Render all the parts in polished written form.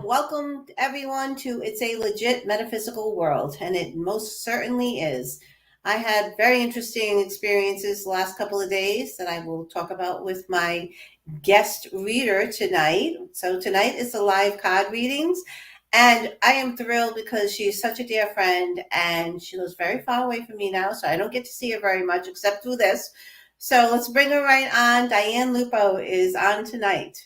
welcome everyone to It's a Legit Metaphysical World, and it most certainly is. I had very interesting experiences the last couple of days that I will talk about with my guest reader tonight. So tonight is the live card readings, and I am thrilled because she is such a dear friend, and she lives very far away from me now, so I don't get to see her very much except through this. So let's bring her right on. Diane Lupo is on tonight.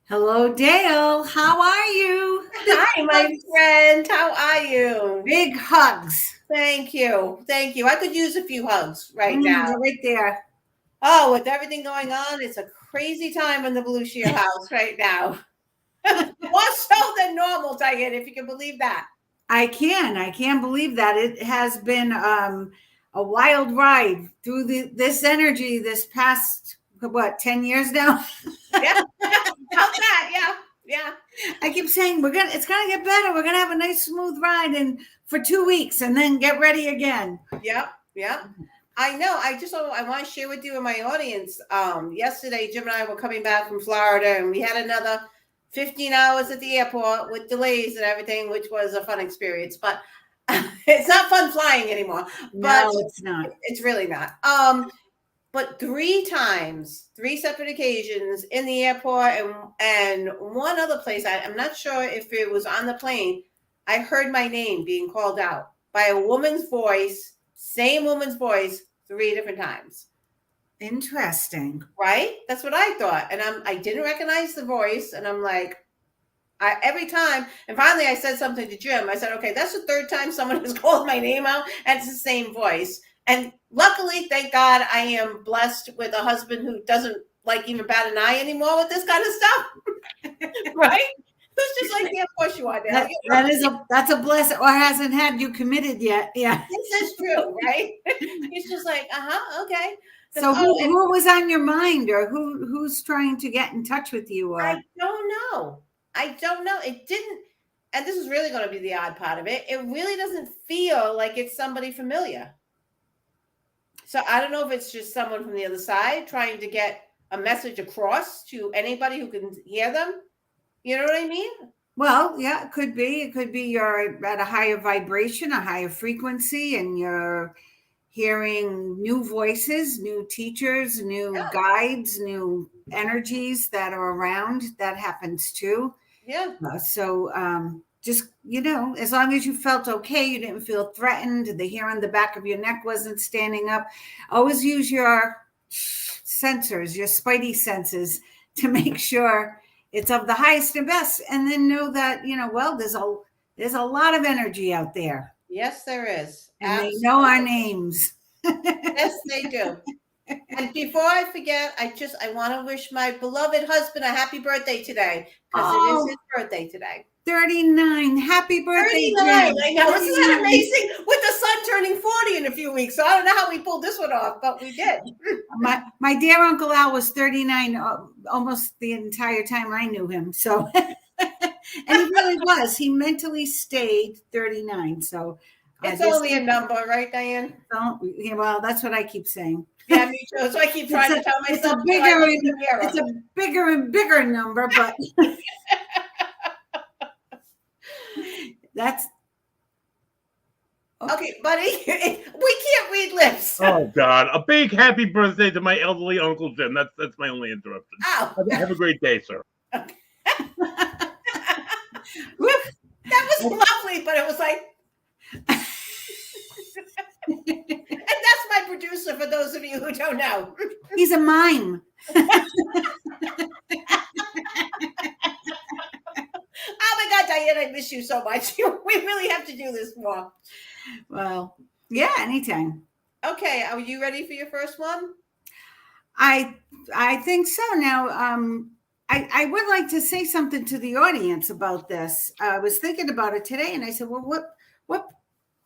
Hello, Dale. How are you? Hi, my friend. How are you? Big hugs. Thank you. Thank you. I could use a few hugs right now. Right there. Oh, with everything going on, it's a crazy time in the Blue Shear house right now. More so than normal, Diane, if you can believe that. I can believe that. It has been a wild ride through this energy this past, 10 years now? Yeah. About that, yeah. I keep saying it's gonna get better. We're gonna have a nice smooth ride and for 2 weeks and then get ready again. Yep. I know. I want to share with you and my audience. Yesterday, Jim and I were coming back from Florida, and we had another 15 hours at the airport with delays and everything, which was a fun experience. But it's not fun flying anymore. No, it's not. It's really not. But 3 separate occasions in the airport and one other place, I'm not sure if it was on the plane, I heard my name being called out by a woman's voice, same woman's voice, 3 different times. Interesting. Right? That's what I thought. And I didn't recognize the voice. And I'm like, every time. And finally I said something to Jim. I said, okay, that's the 3rd time someone has called my name out, and it's the same voice. And luckily, thank God, I am blessed with a husband who doesn't like even bat an eye anymore with this kind of stuff. Right? Who's just like, yeah, of course you are. That's a blessing, or hasn't had you committed yet. Yeah. This is true, right? He's just like, okay. So who was on your mind, or who's trying to get in touch with you? I don't know. It didn't, and this is really going to be the odd part of it. It really doesn't feel like it's somebody familiar. So I don't know if it's just someone from the other side trying to get a message across to anybody who can hear them. You know what I mean? Well, yeah, it could be. It could be you're at a higher vibration, a higher frequency, and you're hearing new voices, new teachers, new guides, new energies that are around. That happens too. Yeah. Just, as long as you felt okay, you didn't feel threatened, the hair on the back of your neck wasn't standing up, always use your sensors, your spidey senses, to make sure it's of the highest and best. And then know that, there's a lot of energy out there. Yes, there is. And Absolutely. They know our names. Yes, they do. And before I forget, I want to wish my beloved husband a happy birthday today, because it is his birthday today. 39. Happy birthday, 39. I know. Isn't that amazing? With the son turning 40 in a few weeks. So I don't know how we pulled this one off, but we did. My dear Uncle Al was 39 almost the entire time I knew him. So, and he really was. He mentally stayed 39. So it's only a number, right, Diane? Well, that's what I keep saying. Yeah, me too. So I keep trying to tell myself. It's a bigger and bigger number, but that's okay, buddy. We can't read lips. Oh God! A big happy birthday to my elderly Uncle Jim. That's my only interruption. Oh. Have a great day, sir. Okay. That was lovely, but it was like. And that's my producer, for those of you who don't know. He's a mime. Oh my God, Diane, I miss you so much. We really have to do this more. Well, yeah, anytime. Okay, are you ready for your first one? I think so. Now, I would like to say something to the audience about this. I was thinking about it today, and I said, well, what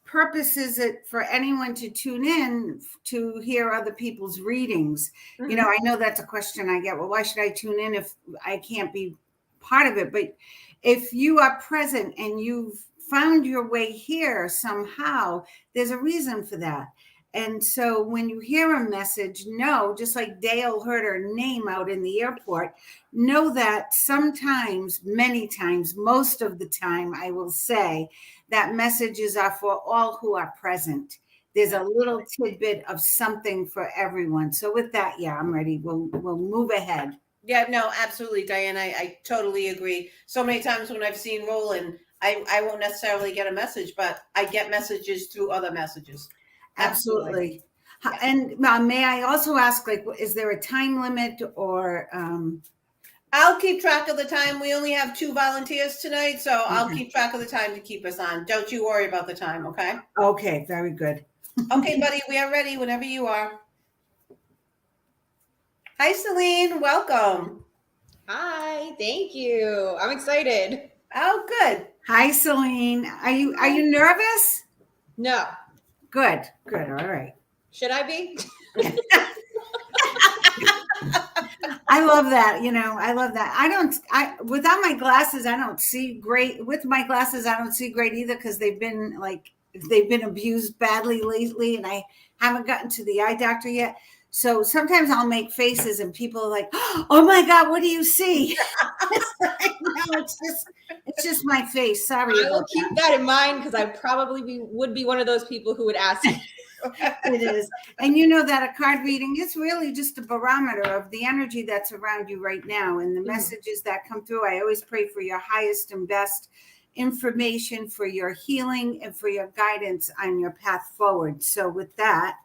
purpose is it for anyone to tune in to hear other people's readings? Mm-hmm. I know that's a question I get. Well, why should I tune in if I can't be part of it? But if you are present and you've found your way here somehow, there's a reason for that. And so when you hear a message, know, just like Dale heard her name out in the airport, know that sometimes, many times, most of the time, I will say, that messages are for all who are present. There's a little tidbit of something for everyone. So with that, yeah, I'm ready. We'll move ahead. Yeah, no, absolutely, Diane. I totally agree. So many times when I've seen Roland, I won't necessarily get a message, but I get messages through other messages. Absolutely. Yeah. And may I also ask, like, is there a time limit or? I'll keep track of the time. We only have 2 volunteers tonight, so I'll Okay. keep track of the time to keep us on. Don't you worry about the time, okay? Okay, very good. Okay, buddy, we are ready whenever you are. Hi, Celine. Welcome. Hi, thank you. I'm excited. Oh, good. Hi, Celine. Are you nervous? No. Good. All right. Should I be? I love that. I love that. Without my glasses, I don't see great. With my glasses, I don't see great either because they've been abused badly lately, and I haven't gotten to the eye doctor yet. So sometimes I'll make faces, and people are like, "Oh my God, what do you see?" It's just my face. Sorry. I will keep that in mind because I probably would be one of those people who would ask. It is. And you know that a card reading is really just a barometer of the energy that's around you right now. And the messages that come through, I always pray for your highest and best information, for your healing, and for your guidance on your path forward. So with that,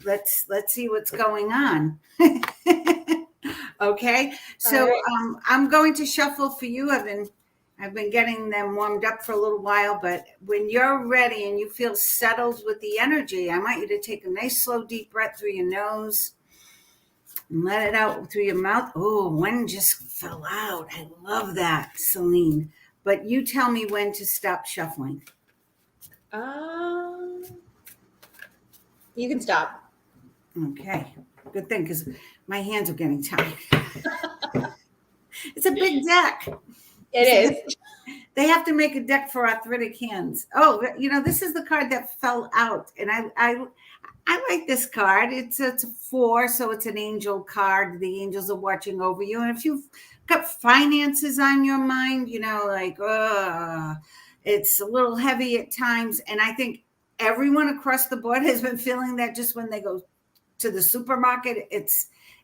let's see what's going on. Okay. So I'm going to shuffle for you. I've been getting them warmed up for a little while, but when you're ready and you feel settled with the energy, I want you to take a nice, slow, deep breath through your nose and let it out through your mouth. Oh, one just fell out. I love that, Celine. But you tell me when to stop shuffling. You can stop. Okay. Good thing, because my hands are getting tired. It's a big deck. It is. They have to make a deck for arthritic hands. Oh, this is the card that fell out, and I like this card. It's a 4, so it's an angel card. The angels are watching over you, and if you've got finances on your mind, it's a little heavy at times, and I think everyone across the board has been feeling that just when they go to the supermarket.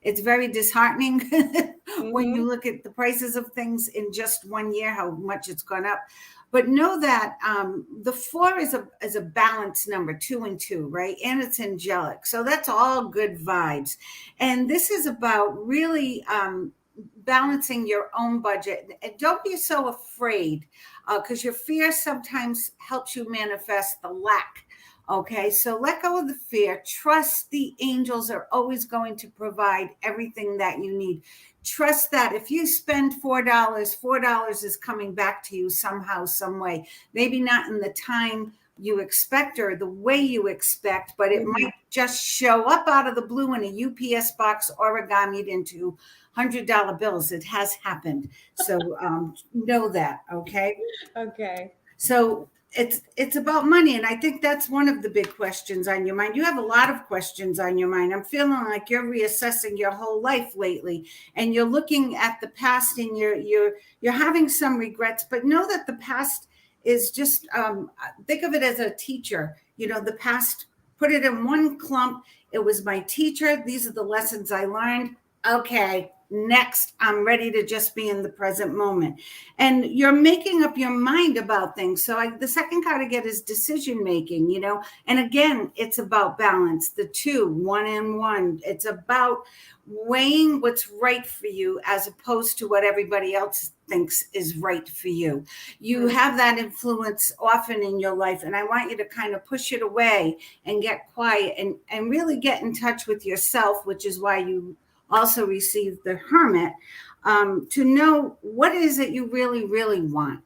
It's very disheartening when you look at the prices of things in just 1 year, how much it's gone up. But know that the 4 is a balanced number, 2 and 2, right? And it's angelic. So that's all good vibes. And this is about really balancing your own budget. And don't be so afraid, because your fear sometimes helps you manifest the lack. Okay, so let go of the fear. Trust the angels are always going to provide everything that you need. Trust that if you spend $4 is coming back to you somehow, some way. Maybe not in the time you expect or the way you expect, but it might just show up out of the blue in a UPS box origamied into $100 bills. It has happened. So know that, okay? Okay. So it's about money. And I think that's one of the big questions on your mind. You have a lot of questions on your mind. I'm feeling like you're reassessing your whole life lately, and you're looking at the past, and you're having some regrets, but know that the past is just, think of it as a teacher. The past, put it in one clump. It was my teacher. These are the lessons I learned. Okay. Next, I'm ready to just be in the present moment. And you're making up your mind about things. So the second card I get is decision making, and again, it's about balance. The 2, 1 and 1. It's about weighing what's right for you as opposed to what everybody else thinks is right for you. You have that influence often in your life, and I want you to kind of push it away and get quiet and really get in touch with yourself, which is why you also received the Hermit, to know what is it you really, really want.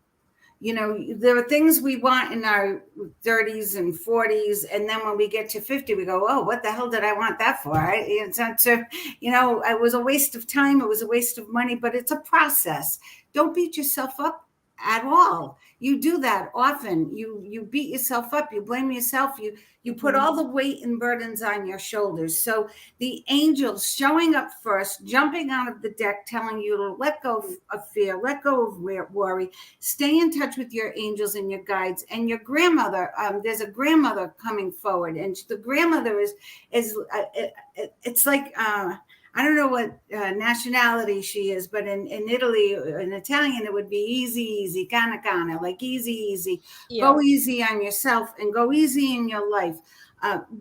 There are things we want in our 30s and 40s, and then when we get to 50, we go, oh, what the hell did I want that for? It's not it was a waste of time. It was a waste of money, but it's a process. Don't beat yourself up at all. You do that often. You beat yourself up, you blame yourself, you put all the weight and burdens on your shoulders. So the angels showing up first, jumping out of the deck, telling you to let go of fear, let go of worry, stay in touch with your angels and your guides and your grandmother. There's a grandmother coming forward, and the grandmother is it's like I don't know what nationality she is, but in Italy, in Italian, it would be easy, kana, like easy. Yeah. Go easy on yourself and go easy in your life.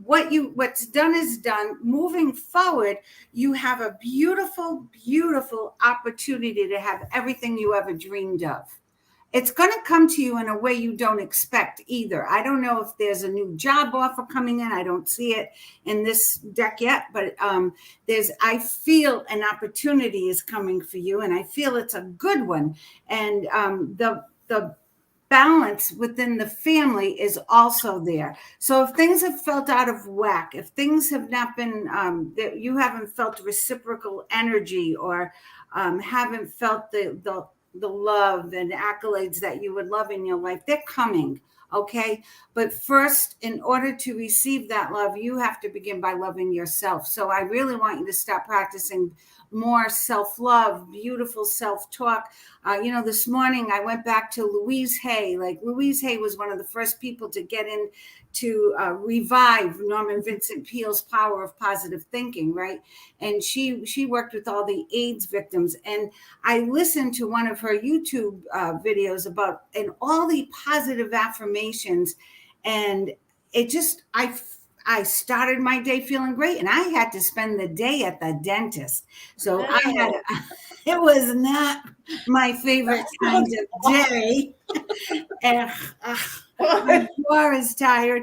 What's done is done. Moving forward, you have a beautiful, beautiful opportunity to have everything you ever dreamed of. It's going to come to you in a way you don't expect either. I don't know if there's a new job offer coming in. I don't see it in this deck yet, but I feel an opportunity is coming for you, and I feel it's a good one. And the balance within the family is also there. So if things have felt out of whack, if things have not been that you haven't felt reciprocal energy, or haven't felt the love and accolades that you would love in your life, they're coming. Okay. But first, in order to receive that love, you have to begin by loving yourself. So I really want you to start practicing more self-love, beautiful self-talk. This morning I went back to Louise Hay. Like, Louise Hay was one of the first people to get in to revive Norman Vincent Peale's power of positive thinking, right? And she worked with all the AIDS victims. And I listened to one of her YouTube videos about and all the positive affirmations, and it just I started my day feeling great, and I had to spend the day at the dentist. So it was not my favorite kind of day. And my jaw is tired,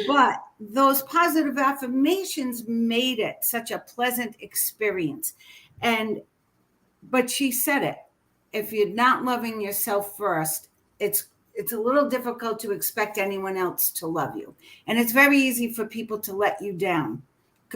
but those positive affirmations made it such a pleasant experience. But she said it, if you're not loving yourself first, it's a little difficult to expect anyone else to love you. And it's very easy for people to let you down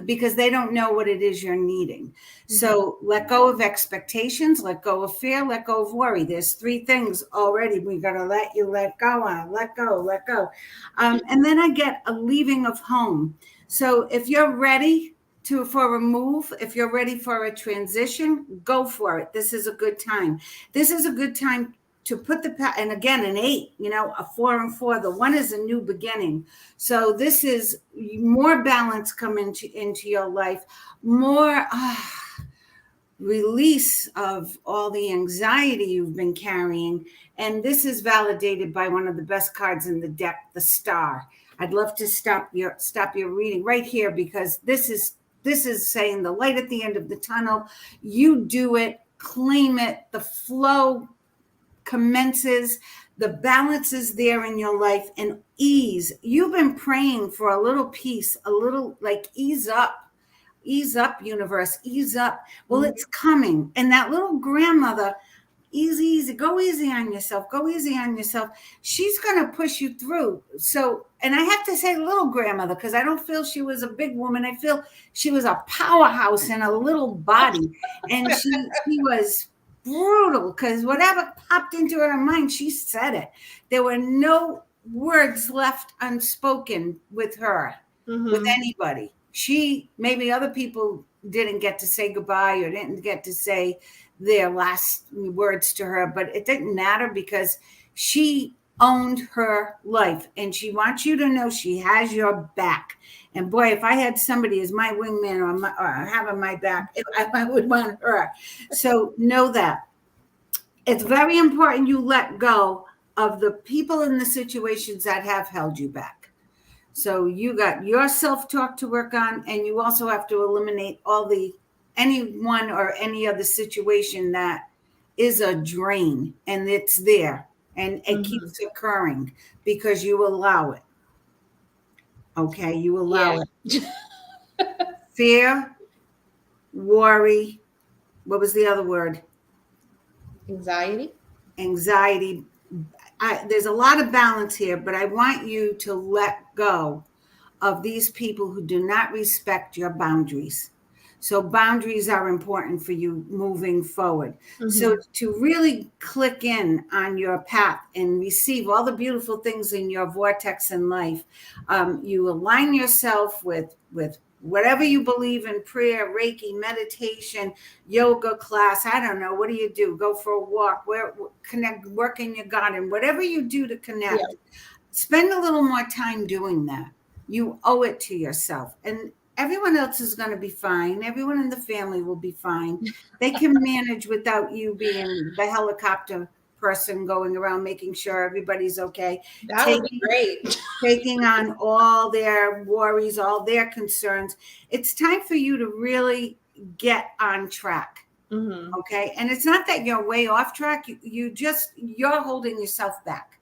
because they don't know what it is you're needing. So let go of expectations, let go of fear, let go of worry. There's 3 things already. We got to let go on, let go. And then I get a leaving of home. So if you're ready for a move, if you're ready for a transition, go for it. This is a good time. This is a good time to put and again, an 8, a 4 and 4, the 1 is a new beginning. So this is more balance come into your life, more release of all the anxiety you've been carrying. And this is validated by one of the best cards in the deck, the Star. I'd love to stop your reading right here, because this is saying the light at the end of the tunnel. You do it, claim it, the flow commences, the balance is there in your life, and ease. You've been praying for a little peace, a little like ease up, universe, ease up. Well, it's coming. And that little grandmother, easy, go easy on yourself, she's going to push you through. So, and I have to say little grandmother, because I don't feel she was a big woman. I feel she was a powerhouse in a little body, and she was brutal, because whatever popped into her mind, she said it. There were no words left unspoken with her, with anybody. Maybe other people didn't get to say goodbye or didn't get to say their last words to her, but it didn't matter, because she owned her life, and she wants you to know she has your back. And boy, if I had somebody as my wingman or having my back, I would want her. So know that. It's very important you let go of the people and the situations that have held you back. So you got your self-talk to work on, and you also have to eliminate anyone or any other situation that is a drain, and it's there, and it keeps occurring because you allow it. Okay, you allow it. Fear, worry. What was the other word? Anxiety. There's a lot of balance here, but I want you to let go of these people who do not respect your boundaries. So boundaries are important for you moving forward. Mhm. So to really click in on your path and receive all the beautiful things in your vortex in life, you align yourself with whatever you believe in: prayer, Reiki, meditation, yoga class. I don't know. What do you do? Go for a walk, connect, work in your garden, whatever you do to connect. Yeah. Spend a little more time doing that. You owe it to yourself. And everyone else is going to be fine. Everyone in the family will be fine. They can manage without you being the helicopter person going around making sure everybody's okay. That would be great. Taking on all their worries, all their concerns. It's time for you to really get on track. Mhm. Okay. And it's not that you're way off track. You're holding yourself back.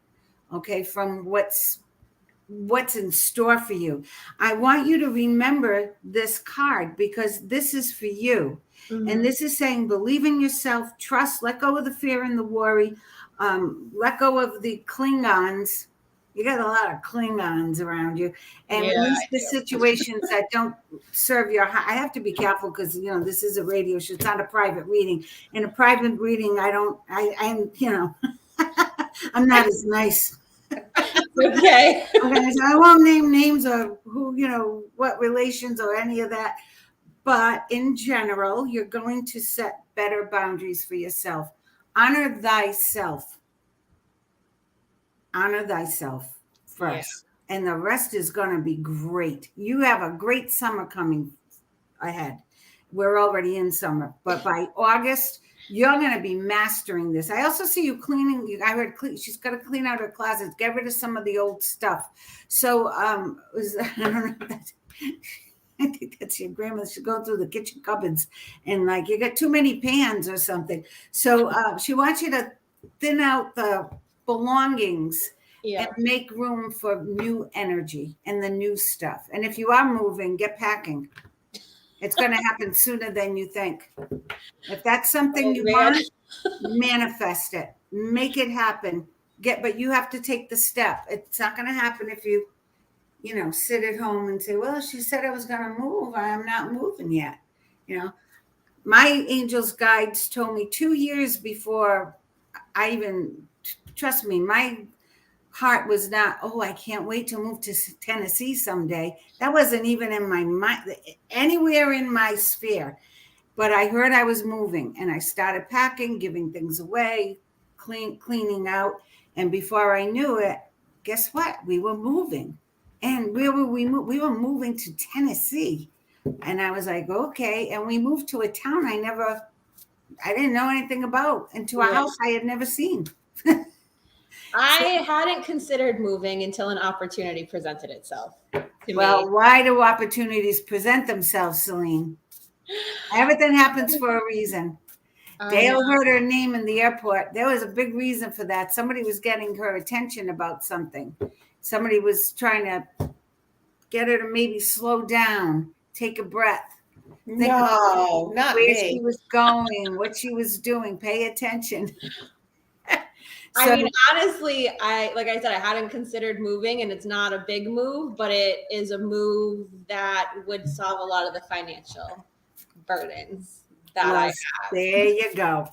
Okay. From what's in store for you. I want you to remember this card, because this is for you. Mhm. And this is saying, believe in yourself, trust, let go of the fear and the worry, let go of the Klingons. You got a lot of Klingons around you, and Yeah, release I the do. situations that don't serve your. I have to be careful because this is a radio show. It's not a private reading. In a private reading, I'm I'm not as nice. Okay. Okay, so I won't name names of who, what relations or any of that. But in general, you're going to set better boundaries for yourself. Honor thyself. Honor thyself first. Yeah. And the rest is going to be great. You have a great summer coming ahead. We're already in summer, but by August, you're going to be mastering this. I also see you cleaning. I heard she's got to clean out her closets, get rid of some of the old stuff. So, I don't know. I think that's your grandma should go through the kitchen cupboards and you got too many pans or something. So she wants you to thin out the belongings. Yeah. And make room for new energy and the new stuff. And if you are moving, get packing. It's going to happen sooner than you think. If that's something you want, manifest it, make it happen. But you have to take the step. It's not going to happen if you, sit at home and say, well, she said I was going to move. I'm not moving yet. My angels guides told me 2 years before I even, trust me, my heart was not, I can't wait to move to Tennessee someday. That wasn't even in my mind, anywhere in my sphere. But I heard I was moving, and I started packing, giving things away, cleaning out. And before I knew it, guess what? We were moving, and we were moving to Tennessee. And I was like, okay. And we moved to a town I didn't know anything about, and to a house I had never seen. I hadn't considered moving until an opportunity presented itself to me. Well, why do opportunities present themselves, Celine? Everything happens for a reason. Dale heard her name in the airport. There was a big reason for that. Somebody was getting her attention about something. Somebody was trying to get her to maybe slow down, take a breath. No, not where me. she was going, what she was doing. Pay attention. I mean, honestly, like I said, I hadn't considered moving, and it's not a big move, but it is a move that would solve a lot of the financial burdens that I have. There you go.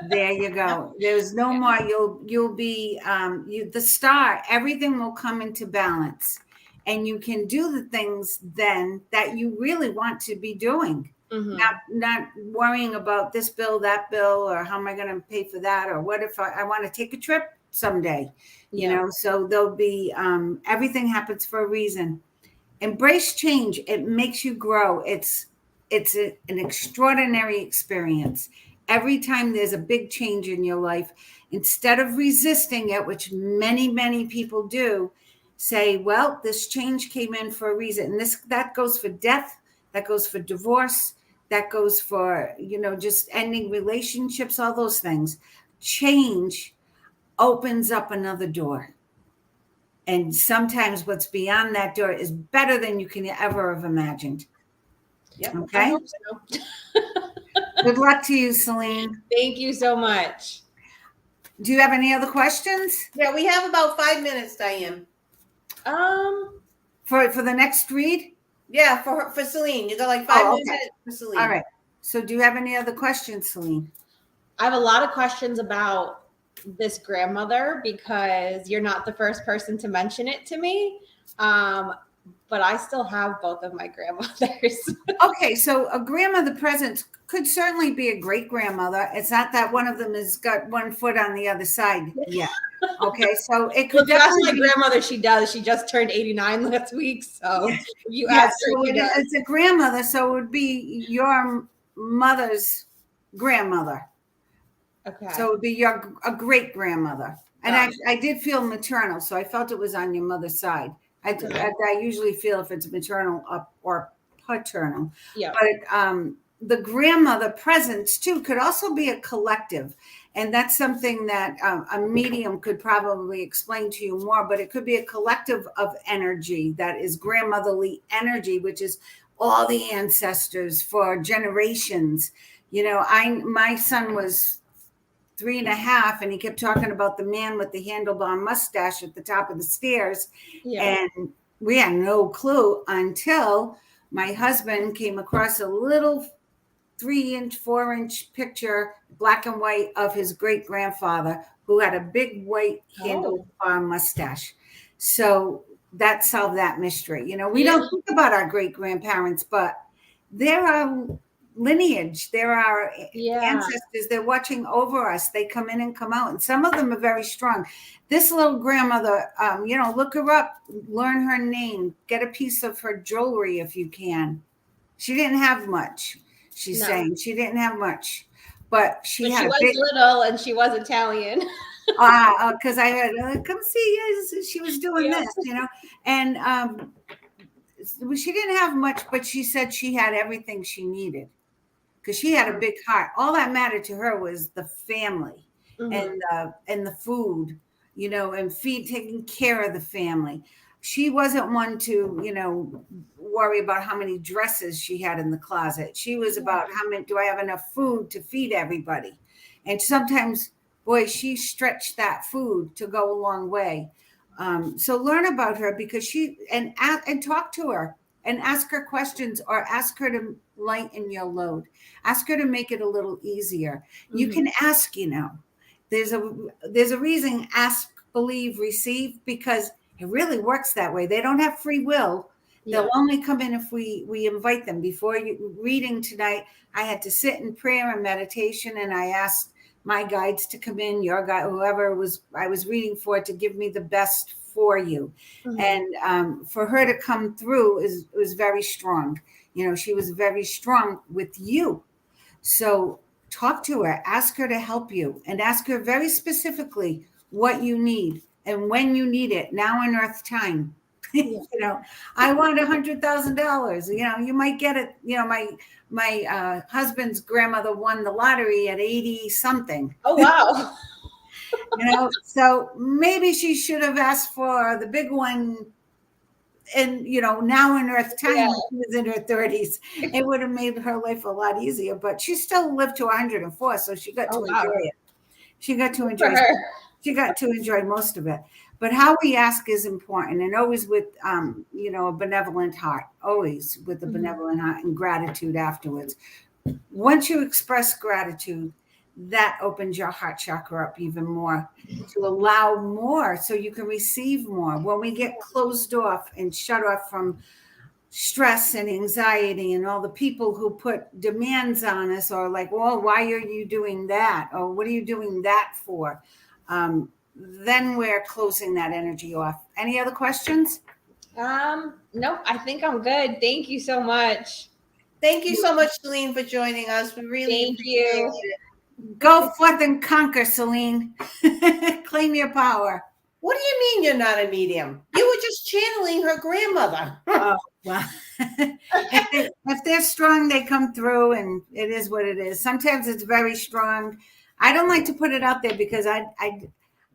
There you go. There's no more. You'll be the star. Everything will come into balance, and you can do the things then that you really want to be doing. Mm-hmm. Not worrying about this bill, that bill, or how am I going to pay for that, or what if I want to take a trip someday, so there'll be everything happens for a reason. Embrace change. It makes you grow. It's an extraordinary experience. Every time there's a big change in your life, instead of resisting it, which many, many people do, say, well, this change came in for a reason. And that goes for death, that goes for divorce, that goes for, just ending relationships, all those things. Change opens up another door. And sometimes what's beyond that door is better than you can ever have imagined. Yep. Okay. I hope so. Good luck to you, Celine. Thank you so much. Do you have any other questions? Yeah, we have about 5 minutes, Diane. For the next read? Yeah, for Celine. You got like 5 minutes for Celine. All right. So do you have any other questions, Celine? I have a lot of questions about this grandmother because you're not the first person to mention it to me. But I still have both of my grandmothers. Okay, so a grandmother present could certainly be a great grandmother. It's not that one of them has got one foot on the other side yet. Okay, so it could That's my definitely be. grandmother. She does. She just turned 89 last week. So if you Yeah, ask her, so she does. it's a grandmother, so it would be your mother's grandmother. Okay. So it would be a great grandmother. And I did feel maternal, so I felt it was on your mother's side. I usually feel if it's maternal or paternal. Yeah. But the grandmother presence too could also be a collective. And that's something that a medium could probably explain to you more, but it could be a collective of energy that is grandmotherly energy, which is all the ancestors for generations. You know, my son was 3.5 and he kept talking about the man with the handlebar mustache at the top of the stairs. Yeah. And we had no clue until my husband came across a little 3-inch, 4-inch picture, black and white, of his great grandfather who had a big white handlebar mustache. So that solved that mystery. You know, we don't think about our great grandparents, but there are lineage, there are ancestors, they're watching over us, they come in and come out, and some of them are very strong. This little grandmother, you know, look her up, learn her name, get a piece of her jewelry if you can. She didn't have much. She's saying she didn't have much, but she had was little and she was Italian. Because I had come see, she was doing this, you know, and she didn't have much, but she said she had everything she needed because she had a big heart. All that mattered to her was the family and the food, you know, and taking care of the family. She wasn't one to, you know, worry about how many dresses she had in the closet. She was about do I have enough food to feed everybody? And sometimes, boy, she stretched that food to go a long way. So learn about her because and talk to her and ask her questions or ask her to lighten your load. Ask her to make it a little easier. You can ask, you know, there's a reason ask, believe, receive, because it really works that way. They don't have free will. They'll only come in if we invite them. Before reading tonight, I had to sit in prayer and meditation, and I asked my guides to come in, your guide, whoever I was reading for, to give me the best for you. And for her to come through was very strong. You know, she was very strong with you. So talk to her, ask her to help you, and ask her very specifically what you need and when you need it. Now on Earth time. You know, I want $100,000. You know, you might get it. You know, my husband's grandmother won the lottery at 80 something. Oh, wow. You know, so maybe she should have asked for the big one. And, you know, now in Earth time, when she was in her 30s, it would have made her life a lot easier. But she still lived to 104, so she got to enjoy it. She got to enjoy it. She got to enjoy most of it. But how we ask is important, and always with, you know, a benevolent heart, always with a benevolent heart and gratitude afterwards. Once you express gratitude, that opens your heart chakra up even more to allow more so you can receive more. When we get closed off and shut off from stress and anxiety and all the people who put demands on us, or like, well, why are you doing that? Or what are you doing that for? Then we're closing that energy off. Any other questions? No, I think I'm good. Thank you so much. Thank you so much, Celine, for joining us. We really appreciate it. Go forth and conquer, Celine. Claim your power. What do you mean you're not a medium? You were just channeling her grandmother. Oh, well, if they're strong, they come through, and it is what it is. Sometimes it's very strong. I don't like to put it out there because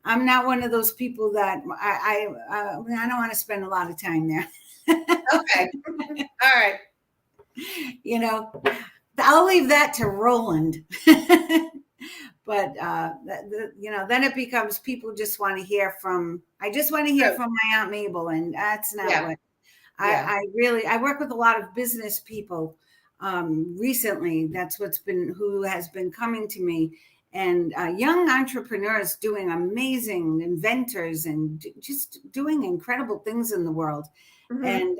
I'm not one of those people that I don't want to spend a lot of time there. Okay. All right. You know, I'll leave that to Roland. But you know, then it becomes people just want to hear from. I just want to hear from my Aunt Mabel, and that's not what Yeah. I work with a lot of business people recently. That's who has been coming to me, and young entrepreneurs doing amazing, inventors, and just doing incredible things in the world. Mhm. And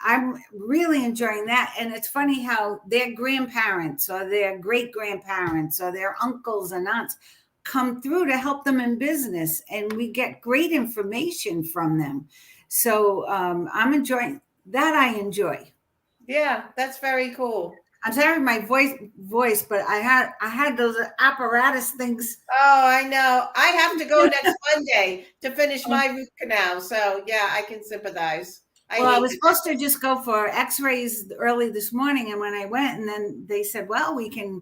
I'm really enjoying that. And it's funny how their grandparents or their great grandparents or their uncles and aunts come through to help them in business, and we get great information from them. So I'm enjoying that. I enjoy. Yeah, that's very cool. I'm sorry my voice, but I had those apparatus things. Oh, I know. I have to go next Monday to finish my root canal. So yeah, I can sympathize. I was supposed to just go for x-rays early this morning, and when I went, and then they said, well, we can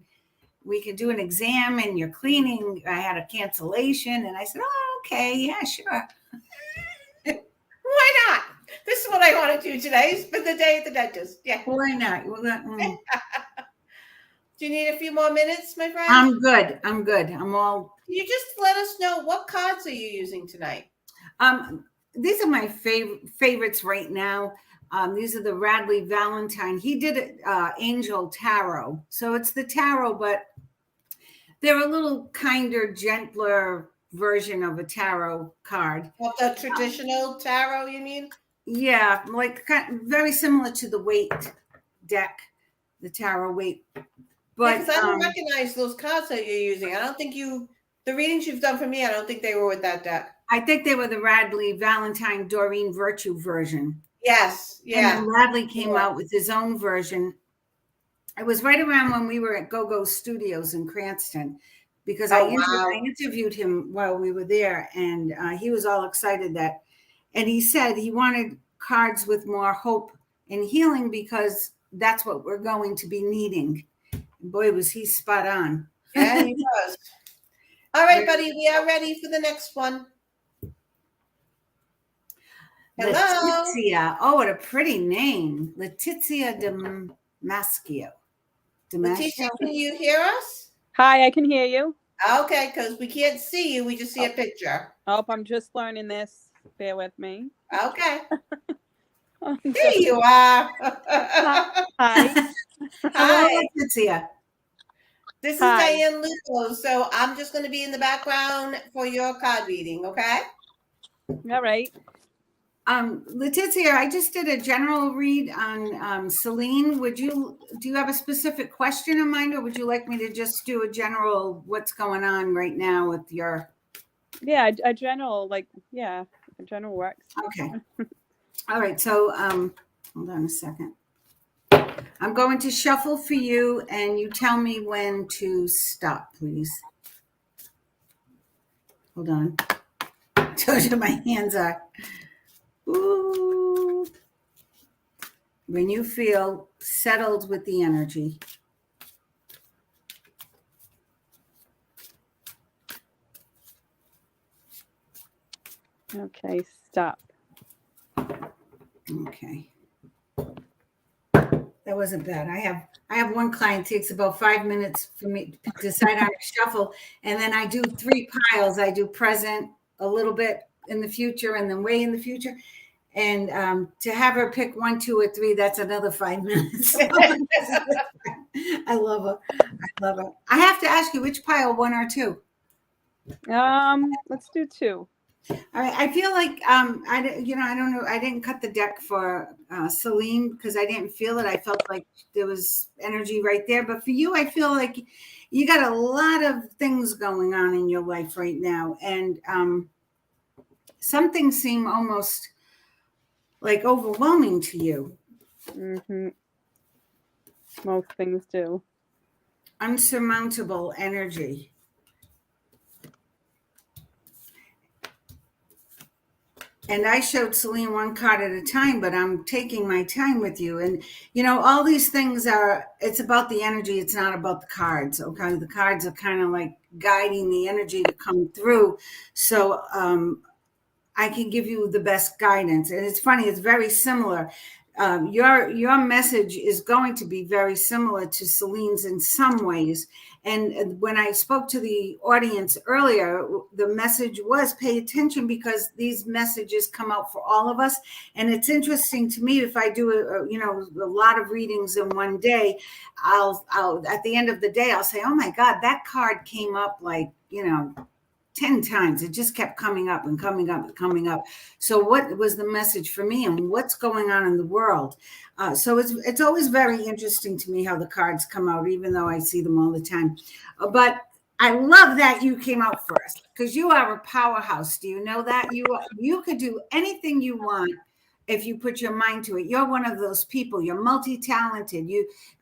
do an exam and you're cleaning. I had a cancellation, and I said, oh, okay, yeah, sure. Why not? This is what I want to do today. Spend the day at the dentist. Yeah. Why not? Do you need a few more minutes, my friend? I'm good. I'm all. Can you just let us know what cards are you using tonight? These are my favorites right now. These are the Radley Valentine. He did Angel Tarot. So it's the tarot, but they're a little kinder, gentler version of a tarot card. Well, the traditional tarot, you mean? Yeah, like very similar to the Waite deck, the tarot Waite. But because I don't recognize those cards that you're using. I don't think the readings you've done for me, I don't think they were with that deck. I think they were the Radley Valentine Doreen Virtue version. Yes, yeah. And then Radley came out with his own version. It was right around when we were at Go-Go Studios in Cranston, because I interviewed him while we were there, and he was all excited and he said he wanted cards with more hope and healing, because that's what we're going to be needing. And boy, was he spot on. Yeah, he was. All right, buddy, we are ready for the next one. Hello. Letizia. Oh, what a pretty name. Letizia Damascio. Letizia, can you hear us? Hi, I can hear you. Okay, because we can't see you. We just see a picture. Oh, I'm just learning this. Bear with me. Okay. There you are. Hi. Hi. Letizia. This is Diane Lupo. So I'm just going to be in the background for your card reading, okay? All right. Letizia, I just did a general read on Celine. Do you have a specific question in mind, or would you like me to just do a general what's going on right now with your? Yeah, a general, a general works. Okay. All right. So hold on a second. I'm going to shuffle for you, and you tell me when to stop, please. Hold on. I told you my hands are. Ooh. When you feel settled with the energy. Okay, stop. Okay. That wasn't bad. I have one client, takes about 5 minutes for me to decide how to shuffle, and then I do 3 piles. I do present, a little bit in the future, and then way in the future. And to have her pick 1, 2, or 3, that's another 5 minutes. I love her. I have to ask you, which pile, 1 or 2? Let's do 2. All right. I feel like I don't know. I didn't cut the deck for Celine because I didn't feel it. I felt like there was energy right there. But for you, I feel like you got a lot of things going on in your life right now, and some things seem almost like overwhelming to you. Mm-hmm. Most things do. Unsurmountable energy. And I showed Celine 1 card at a time, but I'm taking my time with you. And, all these things it's about the energy. It's not about the cards. Okay. The cards are kind of like guiding the energy to come through. So I can give you the best guidance. And it's funny. It's very similar. your message is going to be very similar to Celine's in some ways. And when I spoke to the audience earlier, the message was pay attention, because these messages come out for all of us. And it's interesting to me, if I do a lot of readings in one day, I'll at the end of the day, I'll say, oh my God, that card came up like, 10 times. It just kept coming up and coming up and coming up. So what was the message for me, and what's going on in the world? So it's always very interesting to me how the cards come out, even though I see them all the time. But I love that you came out first, because you are a powerhouse. Do you know that? You could do anything you want if you put your mind to it. You're one of those people. You're multi-talented.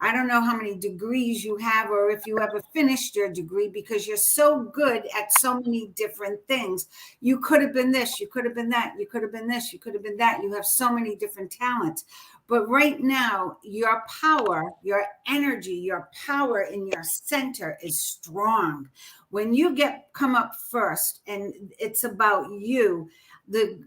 I don't know how many degrees you have, or if you ever finished your degree, because you're so good at so many different things. You could have been this, you could have been that, you could have been this, you could have been that. You have so many different talents. But right now, your power, your energy, your power in your center is strong. When you come up first, and it's about you,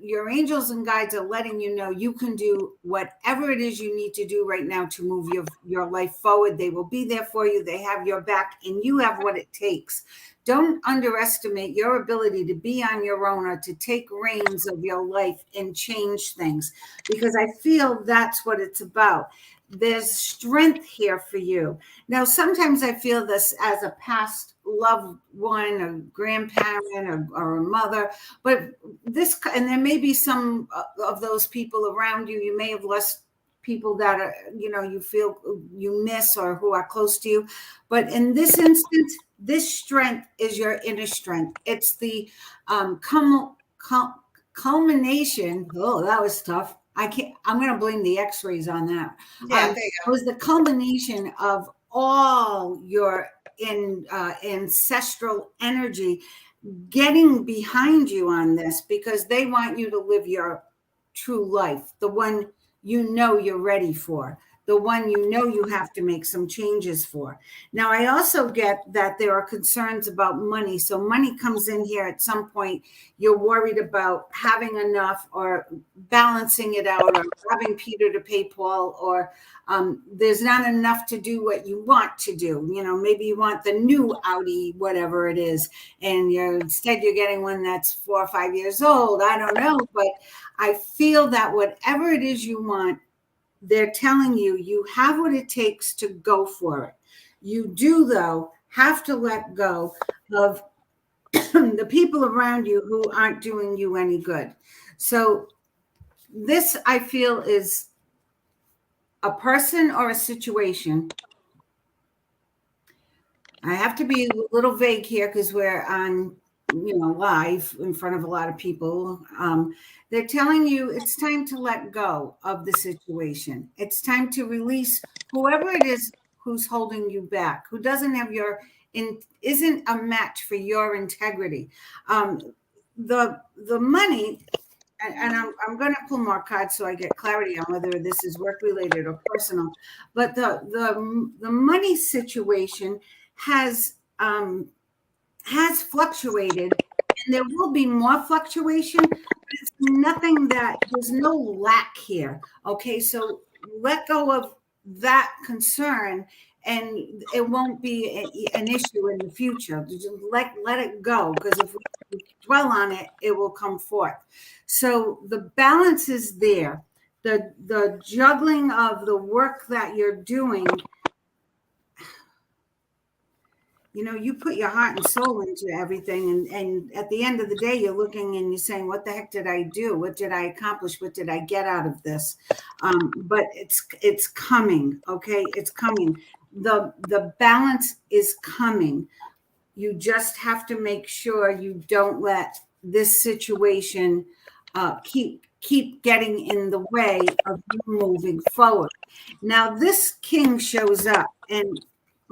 your angels and guides are letting you know you can do whatever it is you need to do right now to move your life forward. They will be there for you. They have your back, and you have what it takes. Don't underestimate your ability to be on your own, or to take reins of your life and change things, because I feel that's what it's about. There's strength here for you. Now, sometimes I feel this as a past loved one, a grandparent, or a mother, but and there may be some of those people around you. You may have lost people that are, you feel you miss, or who are close to you. But in this instance, this strength is your inner strength. It's the culmination. Oh, that was tough. I'm going to blame the x-rays on that. Yeah, there you It go. was the culmination of all your ancestral energy getting behind you on this, because they want you to live your true life, the one you're ready for, the one you have to make some changes for. Now, I also get that there are concerns about money. So money comes in here at some point. You're worried about having enough, or balancing it out, or having Peter to pay Paul, or there's not enough to do what you want to do. Maybe you want the new Audi, whatever it is, and instead you're getting one that's 4 or 5 years old. I don't know, but I feel that whatever it is you want, they're telling you, you have what it takes to go for it. You do, though, have to let go of the people around you who aren't doing you any good. So this, I feel, is a person or a situation. I have to be a little vague here, because we're on, live in front of a lot of people. They're telling you it's time to let go of the situation. It's time to release whoever it is who's holding you back, who doesn't have isn't a match for your integrity. The money, and I'm going to pull more cards so I get clarity on whether this is work related or personal. But the money situation has fluctuated, and there will be more fluctuation, but it's nothing there's no lack here. Okay, so let go of that concern, and it won't be an issue in the future. Just let it go, because if we dwell on it, it will come forth. So the balance is there. The juggling of the work that you're doing, you put your heart and soul into everything. And at the end of the day, you're looking and you're saying, what the heck did I do? What did I accomplish? What did I get out of this? But it's coming. Okay. It's coming. The balance is coming. You just have to make sure you don't let this situation keep getting in the way of you moving forward. Now, this king shows up, and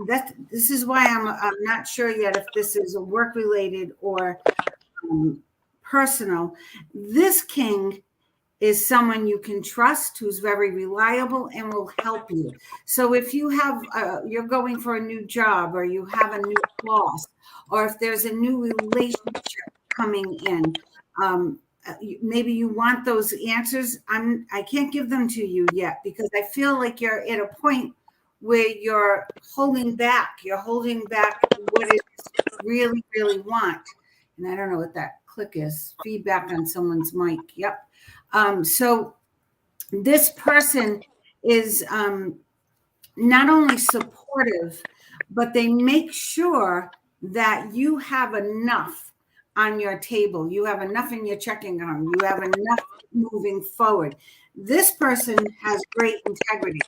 this is why I'm not sure yet if this is a work related or personal. This king is someone you can trust, who's very reliable and will help you. So if you have you're going for a new job, or you have a new boss, or if there's a new relationship coming in, maybe you want those answers. I can't give them to you yet because I feel like you're at a point where you're holding back. You're holding back what it is you really, really want. And I don't know what that click is. Feedback on someone's mic. Yep. So this person is not only supportive, but they make sure that you have enough on your table. You have enough in your checking account. You have enough moving forward. This person has great integrity.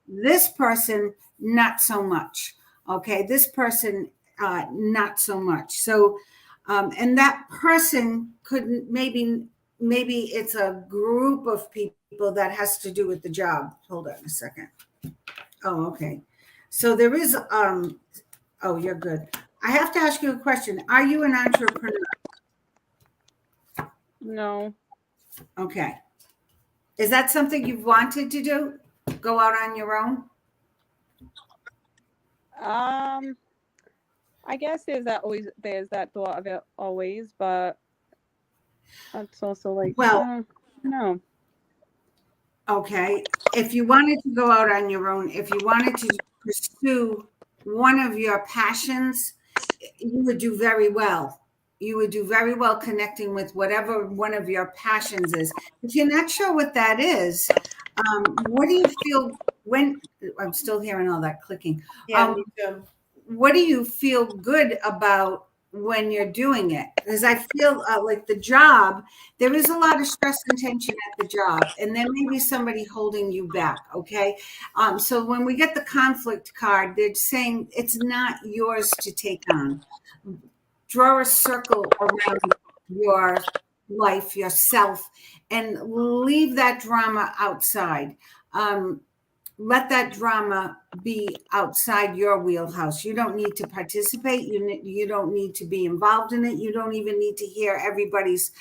This person, not so much. Okay. This person, not so much. So, and that person couldn't, maybe it's a group of people that has to do with the job. Hold on a second. Oh, okay. So there is, oh, you're good. I have to ask you a question. Are you an entrepreneur? No. Okay. Is that something you've wanted to do? Go out on your own? I guess there's that thought of it always, but it's also like, well, no. Okay. If you wanted to go out on your own, if you wanted to pursue one of your passions, you would do very well. You would do very well connecting with whatever one of your passions is. If you're not sure what that is, what do you feel when I'm still hearing all that clicking? Yeah, me too. What do you feel good about when you're doing it? Because I feel like the job, there is a lot of stress and tension at the job, and there may be somebody holding you back. Okay. So when we get the conflict card, they're saying it's not yours to take on. Draw a circle around your life, yourself, and leave that drama outside. Let that drama be outside your wheelhouse. You don't need to participate. You don't need to be involved in it. You don't even need to hear everybody's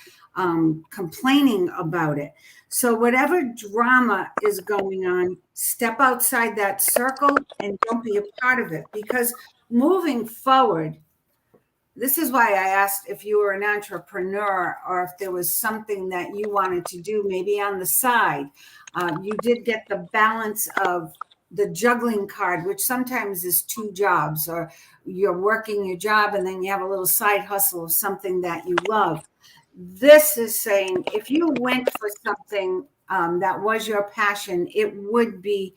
complaining about it. So whatever drama is going on, step outside that circle and don't be a part of it. Because moving forward, this is why I asked if you were an entrepreneur or if there was something that you wanted to do, maybe on the side. You did get the balance of the juggling card, which sometimes is two jobs, or you're working your job and then you have a little side hustle of something that you love. This is saying if you went for something that was your passion, it would be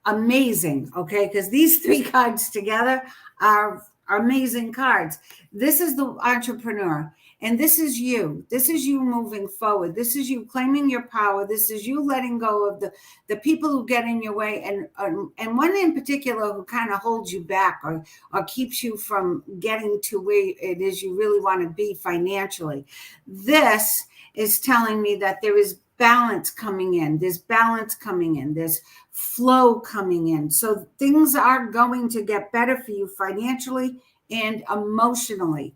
amazing. Okay. Because these three cards together are amazing cards. This is the entrepreneur, and this is you. This is you moving forward. This is you claiming your power. This is you letting go of the people who get in your way, and one in particular who kind of holds you back or keeps you from getting to where it is you really want to be financially. This is telling me that there is balance coming in. There's balance coming in. There's flow coming in. So things are going to get better for you financially and emotionally.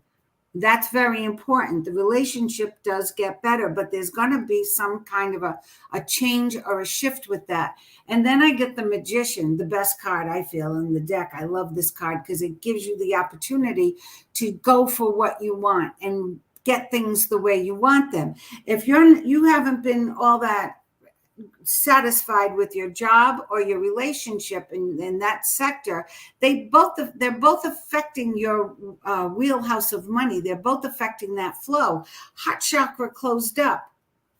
That's very important. The relationship does get better, but there's going to be some kind of a change or a shift with that. And then I get the Magician, the best card I feel in the deck. I love this card because it gives you the opportunity to go for what you want and get things the way you want them. If you haven't been all that satisfied with your job or your relationship in that sector, they're both affecting your wheelhouse of money. They're both affecting that flow. Heart chakra closed up,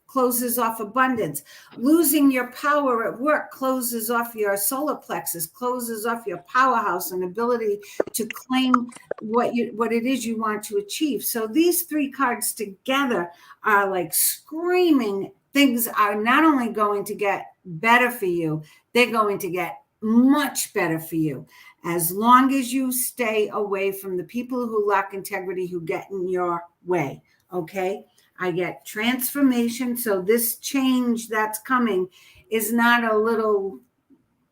closes off abundance. Losing your power at work closes off your solar plexus, closes off your powerhouse and ability to claim what it is you want to achieve. So these three cards together are like screaming. Things are not only going to get better for you, they're going to get much better for you. As long as you stay away from the people who lack integrity, who get in your way. Okay. I get transformation. So this change that's coming is not a little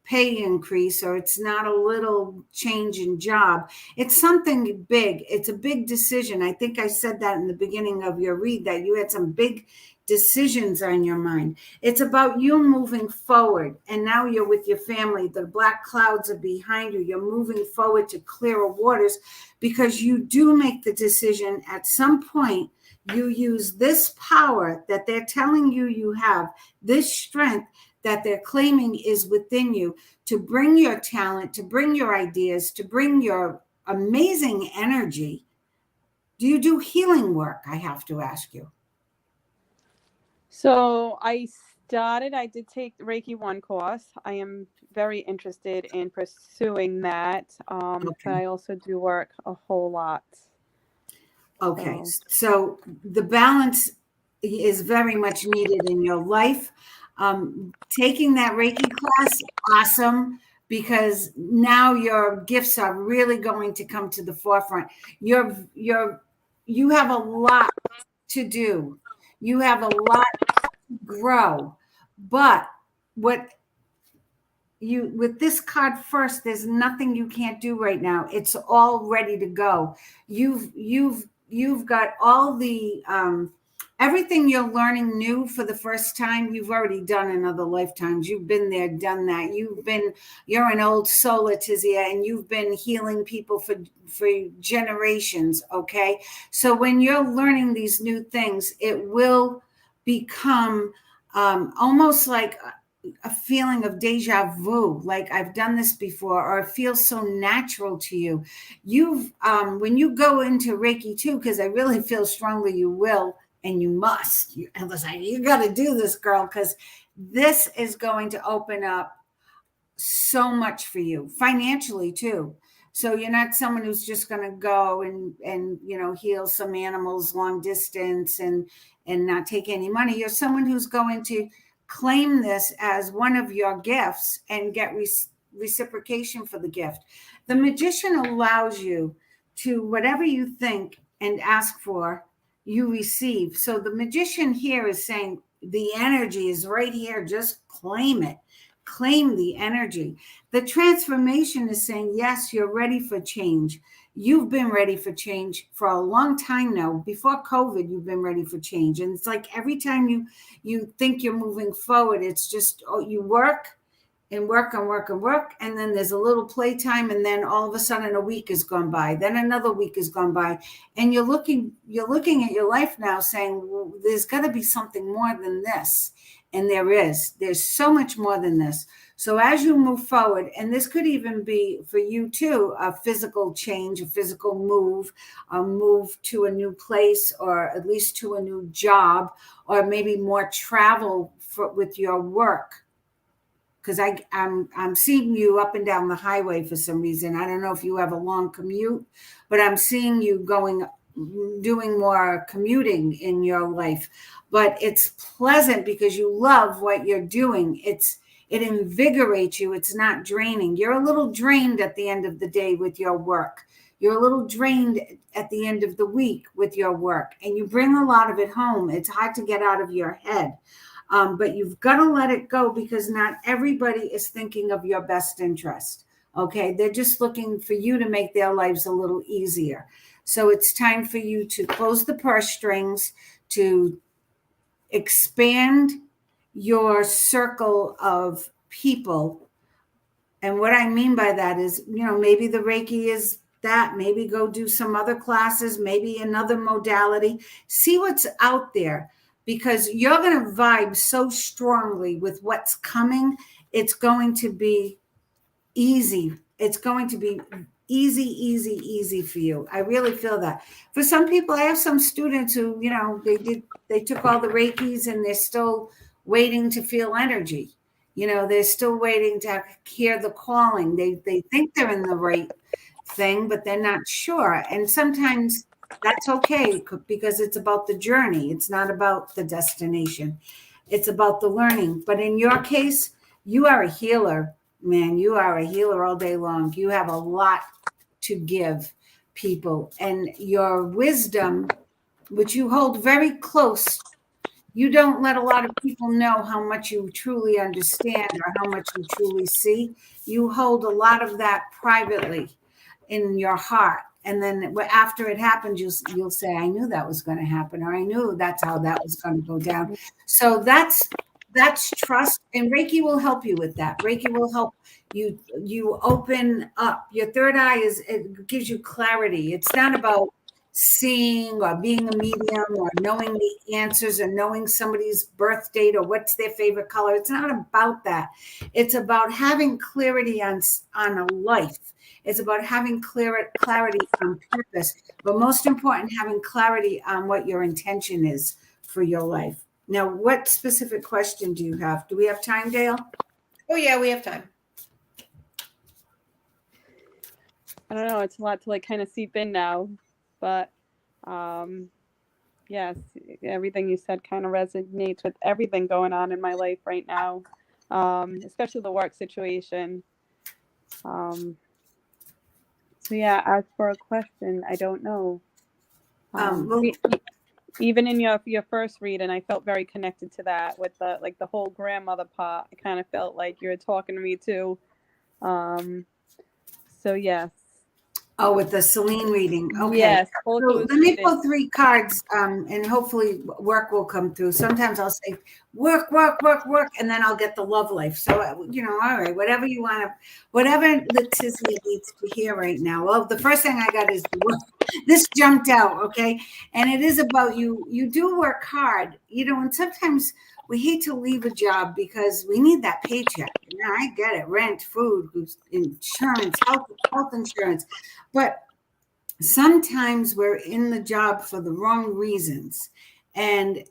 pay increase, or it's not a little change in job. It's something big. It's a big decision. I think I said that in the beginning of your read, that you had some big decisions on your mind. It's about you moving forward. And now you're with your family. The black clouds are behind you. You're moving forward to clearer waters because you do make the decision at some point You use this power that they're telling you you have, this strength that they're claiming is within you, to bring your talent, to bring your ideas, to bring your amazing energy. Do you do healing work? I have to ask you. So I did take Reiki 1 course. I am very interested in pursuing that. But I also do work a whole lot. Okay, so the balance is very much needed in your life. Taking that Reiki class, awesome, because now your gifts are really going to come to the forefront. You have a lot to do. You have a lot to grow. But what you with this card first, there's nothing you can't do right now. It's all ready to go. You've got all the everything you're learning new for the first time, you've already done in other lifetimes. You've been there, done that. You're an old soul, Letizia, and you've been healing people for generations. Okay, so when you're learning these new things, it will become almost like a feeling of deja vu, like I've done this before, or it feels so natural to you. You've when you go into Reiki 2, because I really feel strongly you will, and you must. You got to do this, girl, because this is going to open up so much for you financially too. So you're not someone who's just going to go and heal some animals long distance and not take any money. You're someone who's going to claim this as one of your gifts and get reciprocation for the gift. The magician allows you to, whatever you think and ask for, you receive. So the magician here is saying the energy is right here. Just claim it. Claim the energy. The transformation is saying, yes, you're ready for change. You've been ready for change for a long time now. Before COVID, you've been ready for change. And it's like every time you think you're moving forward, it's just, you work and work and work and work. And then there's a little playtime. And then all of a sudden a week has gone by. Then another week has gone by. And you're looking at your life now saying, well, there's got to be something more than this. And there's so much more than this. So as you move forward, and this could even be for you too, a physical change, a physical move, a move to a new place, or at least to a new job, or maybe more travel with your work. Because I'm seeing you up and down the highway for some reason. I don't know if you have a long commute, but I'm seeing you doing more commuting in your life. But it's pleasant because you love what you're doing. It invigorates you. It's not draining. You're a little drained at the end of the day with your work. You're a little drained at the end of the week with your work, and you bring a lot of it home. It's hard to get out of your head. But you've got to let it go, because not everybody is thinking of your best interest. Okay. They're just looking for you to make their lives a little easier. So it's time for you to close the purse strings, to expand your circle of people. And what I mean by that is, maybe the Reiki is that, maybe go do some other classes, maybe another modality, see what's out there, because you're going to vibe so strongly with what's coming. It's going to be easy. It's going to be easy for you. I really feel that. For some people, I have some students who, they took all the Reikis and they're still waiting to feel energy. They're still waiting to hear the calling. They think they're in the right thing, but they're not sure. And sometimes that's okay, because it's about the journey. It's not about the destination. It's about the learning. But in your case, you are a healer, man. You are a healer all day long. You have a lot to give people, and your wisdom, which you hold very close. You don't let a lot of people know how much you truly understand or how much you truly see. You hold a lot of that privately in your heart. And then after it happens, you'll say, I knew that was going to happen, or I knew that's how that was going to go down. So that's trust. And Reiki will help you with that. Reiki will help you open up. Your third eye it gives you clarity. It's not about seeing or being a medium or knowing the answers or knowing somebody's birth date or what's their favorite color. It's not about that. It's about having clarity on a life. It's about having clarity on purpose, but most important, having clarity on what your intention is for your life. Now, what specific question do you have? Do we have time, Dale? Oh yeah, we have time. I don't know. It's a lot to like kind of seep in now, but yes, everything you said kind of resonates with everything going on in my life right now, especially the work situation. So yeah, as for a question, I don't know. Well, Even in your first read, and I felt very connected to that with the like the whole grandmother part. I kind of felt like you were talking to me too. So yes. oh, with the Celine reading. Okay. Yes. So let me pull 3 cards, and hopefully work will come through. Sometimes I'll say work, and then I'll get the love life. So, all right, whatever you want to, whatever Letizia needs to hear right now. Well, the first thing I got is this jumped out, okay? And it is about you. You do work hard, and sometimes we hate to leave a job because we need that paycheck. I get it. Rent, food, insurance, health insurance. But sometimes we're in the job for the wrong reasons. And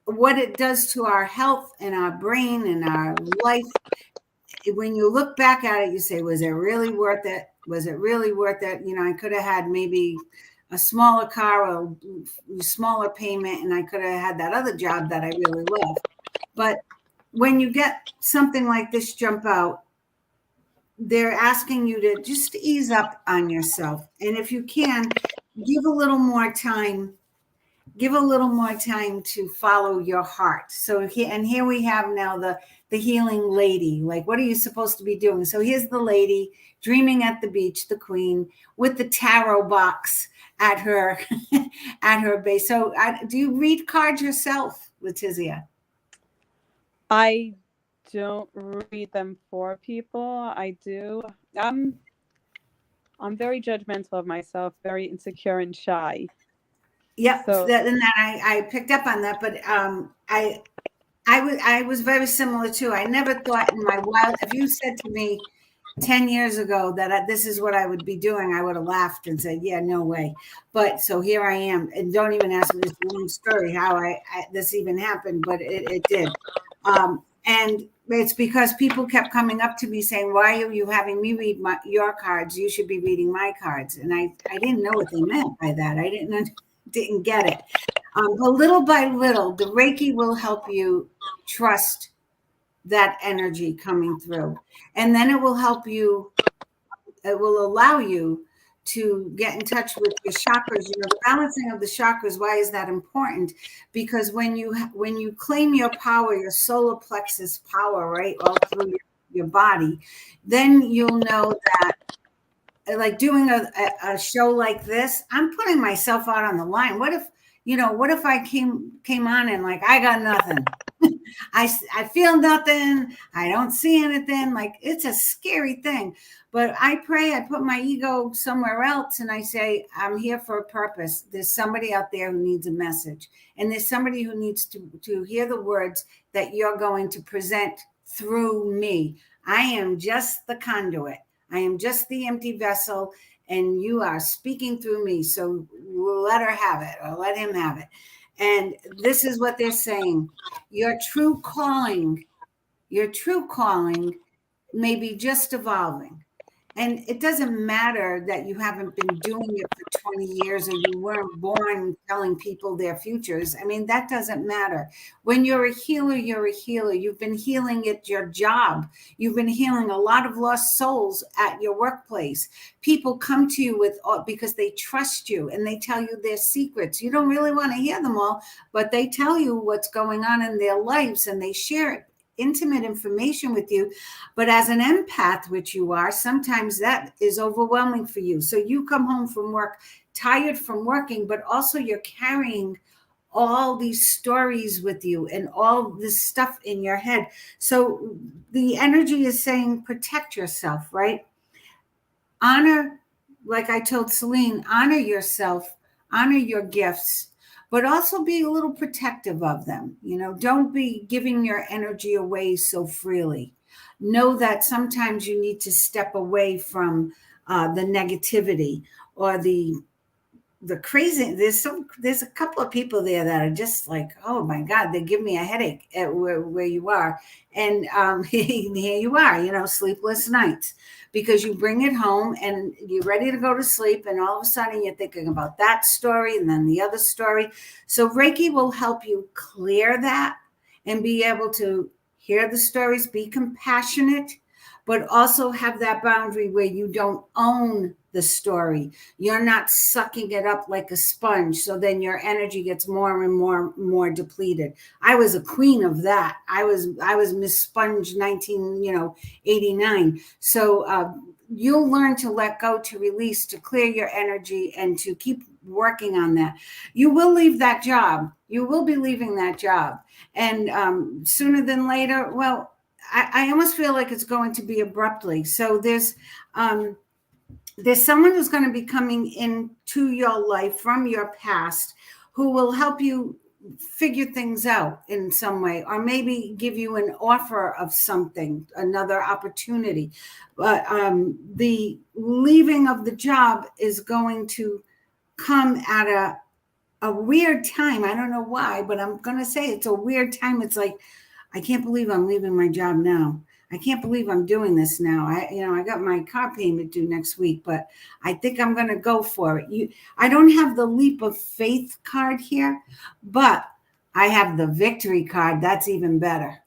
what it does to our health and our brain and our life, when you look back at it, you say, was it really worth it? Was it really worth it? I could have had maybe a smaller car or a smaller payment, and I could have had that other job that I really love. But when you get something like this jump out, they're asking you to just ease up on yourself. And if you can, give a little more time to follow your heart. So here we have now the healing lady. Like, what are you supposed to be doing? So here's the lady dreaming at the beach, the queen, with the tarot box at her at her base. So do you read cards yourself, Letizia? I don't read them for people. I do. I'm very judgmental of myself, very insecure and shy. Yep, So I picked up on that, but I was very similar too. I never thought in my wild. If you said to me 10 years ago that this is what I would be doing, I would have laughed and said, "Yeah, no way." But so here I am, and don't even ask me this long story how this even happened, but it did. And it's because people kept coming up to me saying, "Why are you having me read your cards? You should be reading my cards." And I didn't know what they meant by that. I didn't get it. But little by little, the Reiki will help you trust that energy coming through. And then it will help you, it will allow you to get in touch with your chakras. The balancing of the chakras, why is that important? Because when you claim your power, your solar plexus power, right, all through your body, then you'll know that, like doing a show like this, I'm putting myself out on the line. What if I came on and like, I got nothing. I feel nothing. I don't see anything. Like, it's a scary thing. But I pray, I put my ego somewhere else and I say, I'm here for a purpose. There's somebody out there who needs a message. And there's somebody who needs to hear the words that you're going to present through me. I am just the conduit. I am just the empty vessel, and you are speaking through me. So we'll let her have it, or let him have it. And this is what they're saying. Your true calling may be just evolving. And it doesn't matter that you haven't been doing it for 20 years or you weren't born telling people their futures. I mean, that doesn't matter. When you're a healer, you're a healer. You've been healing at your job. You've been healing a lot of lost souls at your workplace. People come to you because they trust you and they tell you their secrets. You don't really want to hear them all, but they tell you what's going on in their lives and they share it. Intimate information with you. But as an empath, which you are, sometimes that is overwhelming for you. So you come home from work tired from working, but also you're carrying all these stories with you and all this stuff in your head. So the energy is saying, protect yourself, right? Honor, like I told Celine, honor yourself honor your gifts, but also be a little protective of them. Don't be giving your energy away so freely. Know that sometimes you need to step away from the negativity or the crazy. There's a couple of people there that are just like, oh my God, they give me a headache at where you are. And here you are, sleepless nights, because you bring it home and you're ready to go to sleep, and all of a sudden you're thinking about that story and then the other story. So Reiki will help you clear that and be able to hear the stories, be compassionate, but also have that boundary where you don't own the story. You're not sucking it up like a sponge. So then your energy gets more and more depleted. I was a queen of that. I was Miss Sponge 1989. So you'll learn to let go, to release, to clear your energy, and to keep working on that. You will leave that job. You will be leaving that job. And sooner than later, well, I almost feel like it's going to be abruptly. So there's someone who's going to be coming into your life from your past who will help you figure things out in some way, or maybe give you an offer of something, another opportunity. But the leaving of the job is going to come at a weird time. I don't know why, but I'm going to say it's a weird time. It's like, I can't believe I'm leaving my job now. I can't believe I'm doing this now. I got my car payment due next week, but I think I'm going to go for it. I don't have the leap of faith card here, but I have the victory card. That's even better.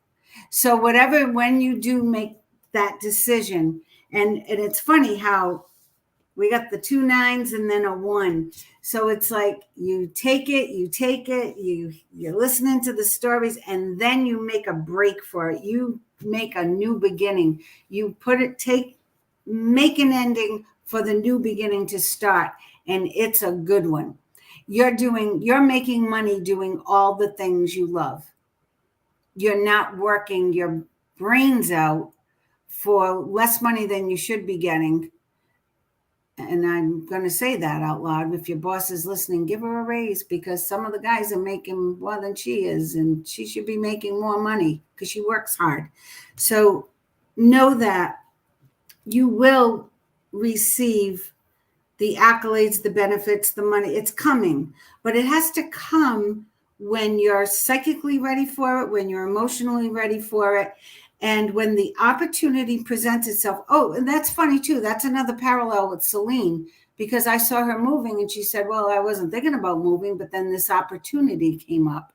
So when you do make that decision, and it's funny how we got the 2 9s and then a 1. So it's like you take it, you're listening to the stories, and then you make a break for it. You make a new beginning. You make an ending for the new beginning to start, and it's a good one. You're making money doing all the things you love. You're not working your brains out for less money than you should be getting. And I'm going to say that out loud. If your boss is listening, give her a raise, because some of the guys are making more than she is, and she should be making more money because she works hard. So know that you will receive the accolades, the benefits, the money. It's coming, but it has to come when you're psychically ready for it, when you're emotionally ready for it, and when the opportunity presents itself. Oh, and that's funny too. That's another parallel with Celine, because I saw her moving and she said, well, I wasn't thinking about moving, but then this opportunity came up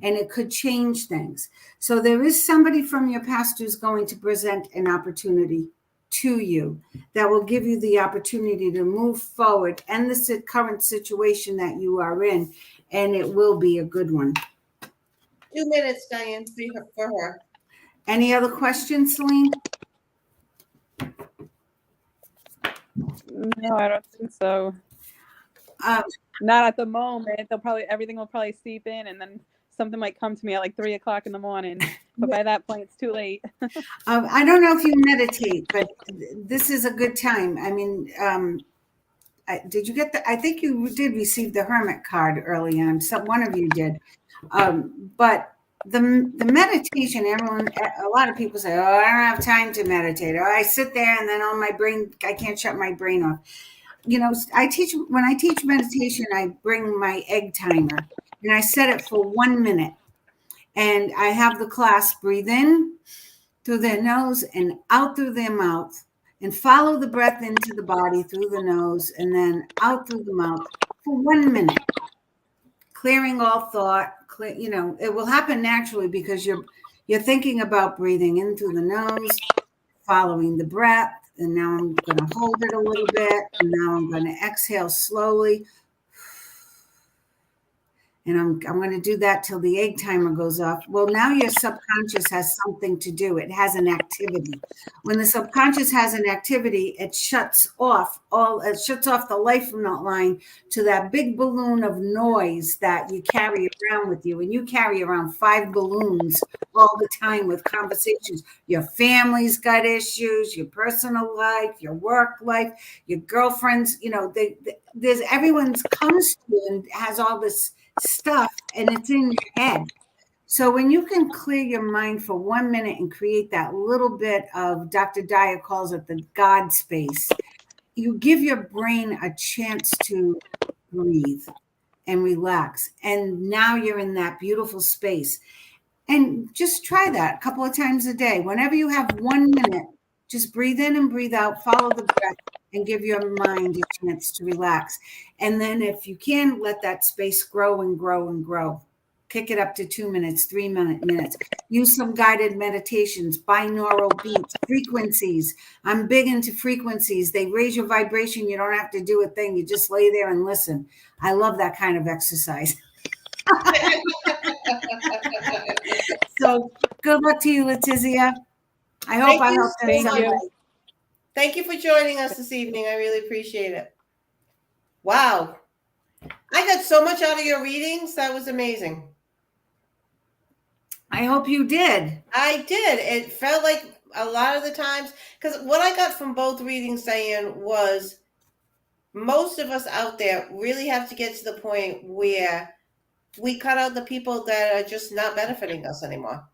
and it could change things. So there is somebody from your past who's going to present an opportunity to you that will give you the opportunity to move forward and the current situation that you are in, and it will be a good one. 2 minutes, Diane, for her. Any other questions, Celine? No, I don't think so. Not at the moment. Everything will probably seep in, and then something might come to me at like 3 o'clock in the morning. But by that point, it's too late. I don't know if you meditate, but this is a good time. I mean, did you get I think you did receive the Hermit card early on. One of you did. But the meditation, a lot of people say, oh, I don't have time to meditate. Or I sit there and then I can't shut my brain off. When I teach meditation, I bring my egg timer and I set it for 1 minute. And I have the class breathe in through their nose and out through their mouth, and follow the breath into the body through the nose and then out through the mouth for 1 minute. Clearing all thought, it will happen naturally because you're thinking about breathing in through the nose, following the breath, and now I'm going to hold it a little bit, and now I'm going to exhale slowly. And I'm going to do that till the egg timer goes off. Well, now your subconscious has something to do. It has an activity. When the subconscious has an activity, it shuts off the life line to that big balloon of noise that you carry around with you. And you carry around 5 balloons all the time with conversations. Your family's got issues, your personal life, your work life, your girlfriends, there's everyone's comes to you and has all this stuff, and it's in your head. So when you can clear your mind for 1 minute and create that little bit of, Dr. Dyer calls it the God space, you give your brain a chance to breathe and relax. And now you're in that beautiful space. And just try that a couple of times a day. Whenever you have 1 minute, just breathe in and breathe out, follow the breath, and give your mind a chance to relax. And then if you can, let that space grow and grow and grow. Kick it up to 2 minutes, 3 minutes. Use some guided meditations, binaural beats, frequencies. I'm big into frequencies. They raise your vibration. You don't have to do a thing. You just lay there and listen. I love that kind of exercise. So good luck to you, Letizia. I hope I helped in some way. Thank you for joining us this evening. I really appreciate it. Wow. I got so much out of your readings. That was amazing. I hope you did. I did. It felt like a lot of the times, because what I got from both readings, Diane, was most of us out there really have to get to the point where we cut out the people that are just not benefiting us anymore.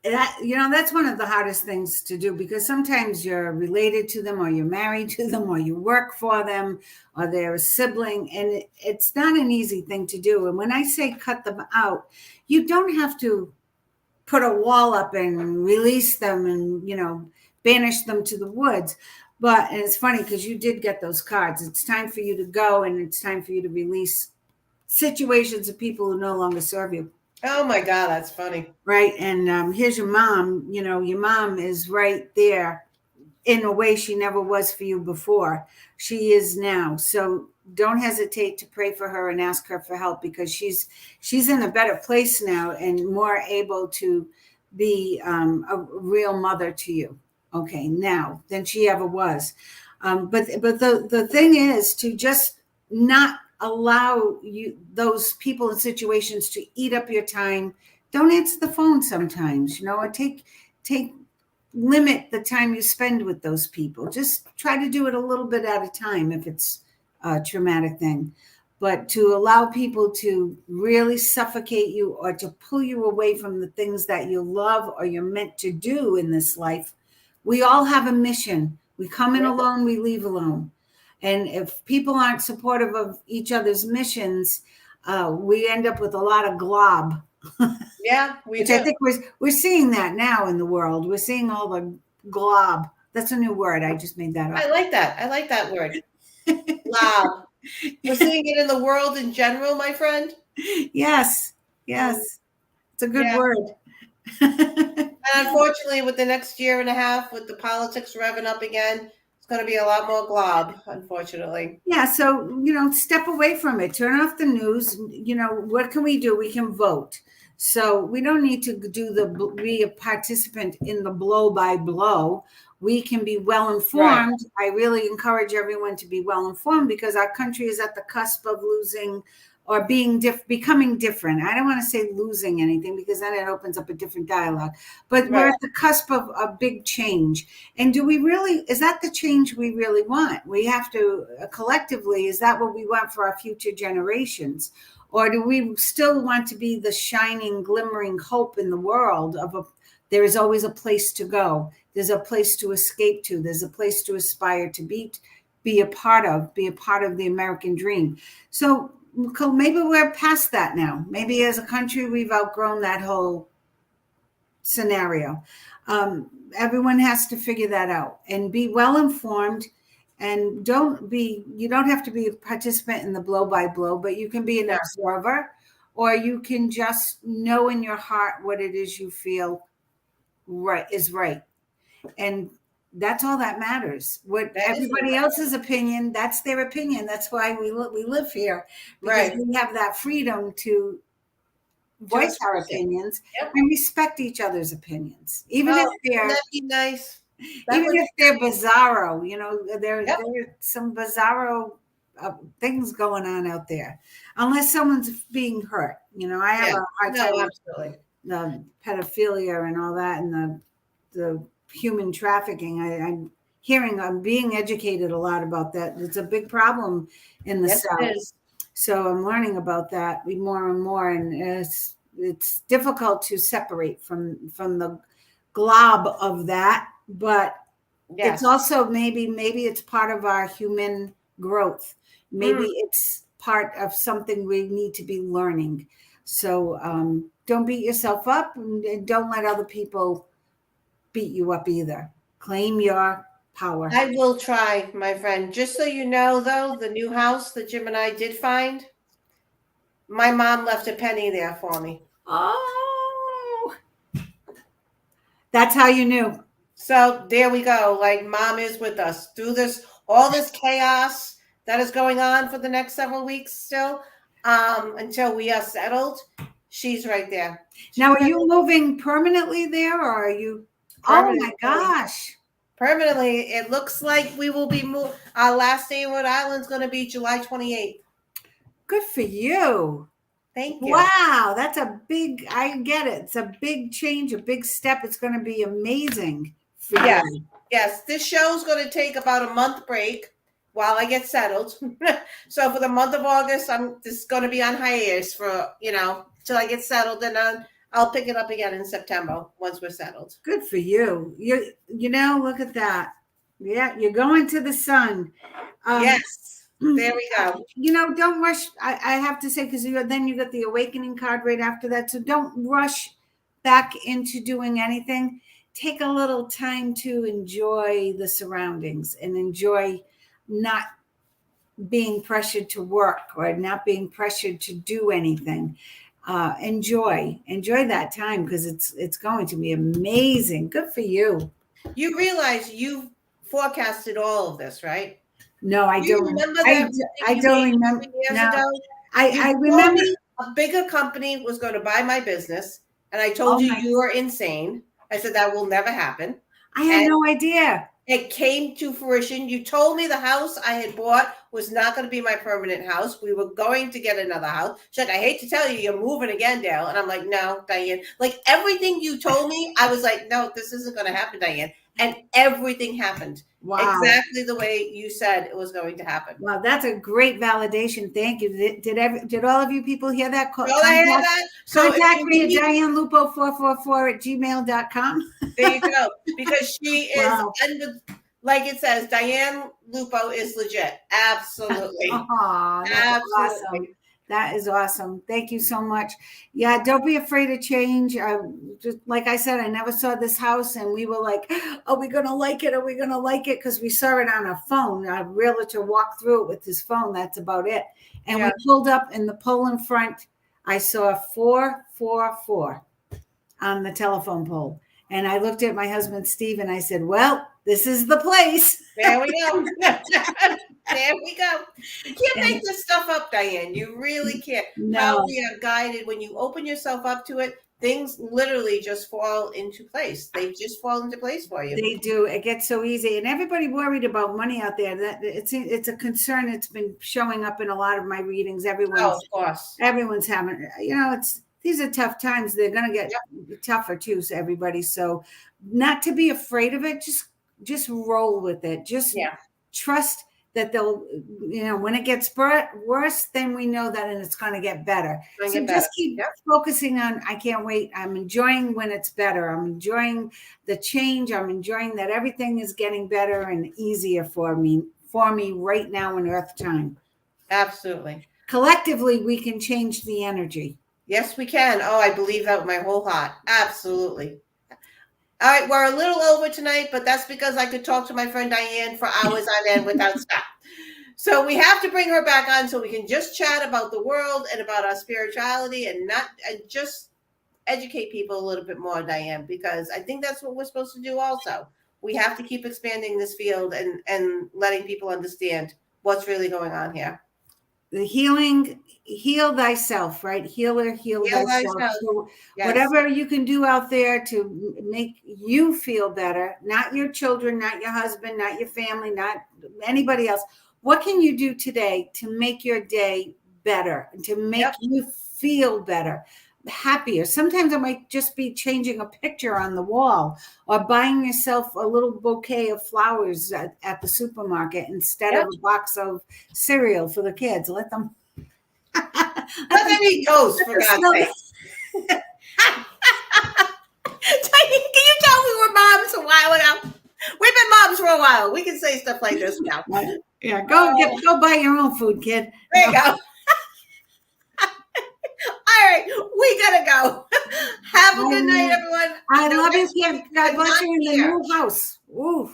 That's one of the hardest things to do, because sometimes you're related to them, or you're married to them, or you work for them, or they're a sibling, and it's not an easy thing to do. And when I say cut them out, you don't have to put a wall up and release them and, banish them to the woods. And it's funny because you did get those cards. It's time for you to go, and it's time for you to release situations of people who no longer serve you. Oh my God, that's funny. Right. And here's your mom. Your mom is right there in a way she never was for you before. She is now. So don't hesitate to pray for her and ask her for help, because she's in a better place now and more able to be a real mother to you. Okay, now than she ever was. But the thing is to just not allow those people and situations to eat up your time. Don't answer the phone sometimes, or limit the time you spend with those people. Just try to do it a little bit at a time if it's a traumatic thing. But to allow people to really suffocate you or to pull you away from the things that you love or you're meant to do in this life, we all have a mission. We come in alone, we leave alone. And if people aren't supportive of each other's missions, we end up with a lot of glob. Yeah, which I think we're seeing that now in the world. We're seeing all the glob. That's a new word. I just made that up. I like that word. Glob. We're seeing it in the world in general, my friend. Yes. It's a good word. And unfortunately, with the next year and a half, with the politics revving up again, it's going to be a lot more glob, unfortunately. Yeah. So, step away from it. Turn off the news. What can we do? We can vote. So we don't need to be a participant in the blow by blow. We can be well informed. Right. I really encourage everyone to be well informed, because our country is at the cusp of losing or becoming different. I don't want to say losing anything, because then it opens up a different dialogue. But we're at the cusp of a big change. And is that the change we really want? We have to collectively, is that what we want for our future generations? Or do we still want to be the shining, glimmering hope in the world there is always a place to go. There's a place to escape to. There's a place to aspire to be a part of the American dream. So maybe we're past that now. Maybe as a country, we've outgrown that whole scenario. Everyone has to figure that out and be well informed. And you don't have to be a participant in the blow by blow, but you can be an observer, or you can just know in your heart what it is you feel is right. And that's all that matters. What That is everybody important. else's opinion, that's their opinion. That's why we live here, because Right. we have that freedom to voice our express it. opinions Yep. and respect each other's opinions, even Oh, if wouldn't they're that be nice? That even would if they're bizarro. There's Yep. some bizarro things going on out there, unless someone's being hurt. I have Yeah. a hard No, time with absolutely. the pedophilia and all that, and the human trafficking. I'm being educated a lot about that. It's a big problem in the Yes, South. it is. So I'm learning about that more and more, and it's difficult to separate from the glob of that, but Yes. it's also maybe it's part of our human growth. Maybe it's part of something we need to be learning. So don't beat yourself up, and don't let other people beat you up either. Claim your power. I will try, my friend. Just so you know, though, the new house that Jim and I did find, my mom left a penny there for me. Oh, that's how you knew. So there we go. Like, mom is with us through all this chaos that is going on for the next several weeks still, until we are settled. She's right there. Now, are you moving permanently there, or are you? Oh my Permanently. gosh. Permanently, it looks like we will be moved. Our last day in Rhode Island is going to be July 28th. Good for you. Thank you. Wow, that's I get it. It's a big change, a big step. It's going to be amazing for Yes. you. Yes, this show's going to take about a month break while I get settled. So for the month of August, I'm just going to be on hiatus for, till I get settled, and then I'll pick it up again in September once we're settled. Good for you. Look at that. Yeah, you're going to the sun. Yes, there we go. Don't rush. I have to say, because then you get the awakening card right after that. So don't rush back into doing anything. Take a little time to enjoy the surroundings and enjoy not being pressured to work or not being pressured to do anything. Enjoy that time, because it's going to be amazing. Good for you. You realize you've forecasted all of this, right? No, I Do you don't. remember that? I don't remember. Years No, ago, I told remember. me a bigger company was going to buy my business, and I told you are insane. I said that will never happen. I had no idea. It came to fruition. You told me the house I had bought was not going to be my permanent house. We were going to get another house. She's like, I hate to tell you, you're moving again, Dale. And I'm like, no, Diane. Like, everything you told me, I was like, no, this isn't going to happen, Diane. And everything happened. Wow. Exactly the way you said it was going to happen. Wow, that's a great validation. Thank you. Did all of you people hear that? Contact me at DianeLupo444@gmail.com. There you go. Because she is, Wow. like it says, Diane Lupo is legit. Absolutely. That's awesome. That is awesome. Thank you so much. Yeah, don't be afraid of change. Just like I said, I never saw this house, and we were like, are we going to like it? Are we going to like it? Because we saw it on a phone. Our realtor walked through it with his phone. That's about it. And we pulled up in the pole in front. I saw 444 on the telephone pole. And I looked at my husband, Steve, and I said, well, this is the place. There we go. There we go. You can't make this stuff up, Diane. You really can't. No. How we are guided. When you open yourself up to it, things literally just fall into place. They just fall into place for you. They do. It gets so easy. And everybody worried about money out there. That it's a concern. It's been showing up in a lot of my readings. Of course. Everyone's having, these are tough times. They're going to get tougher too, so everybody. So not to be afraid of it. Just roll with it. Just trust that they'll, when it gets worse, then we know that, and it's going to get better. So just keep focusing on, I can't wait. I'm enjoying when it's better. I'm enjoying the change. I'm enjoying that everything is getting better and easier for me right now in Earth time. Absolutely. Collectively, we can change the energy. Yes, we can. Oh, I believe that with my whole heart. Absolutely. All right, we're a little over tonight, but that's because I could talk to my friend Diane for hours on end without stop. So we have to bring her back on so we can just chat about the world and about our spirituality and just educate people a little bit more, Diane, because I think that's what we're supposed to do also. we have to keep expanding this field and letting people understand what's really going on here. The heal thyself, right? Healer, heal thyself. thyself. So Yes. whatever you can do out there to make you feel better, not your children, not your husband, not your family, not anybody else. What can you do today to make your day better, to make you feel better, happier? Sometimes it might just be changing a picture on the wall or buying yourself a little bouquet of flowers at the supermarket instead of a box of cereal for the kids. Let them Let them eat toast, for God's sake. Can you tell we were moms a while ago? We've been moms for a while. We can say stuff like this now. Yeah, go buy your own food, kid. There you go. All right, we gotta go. Have a good night, everyone. I love you, kid. God bless you in the here. new house. Ooh.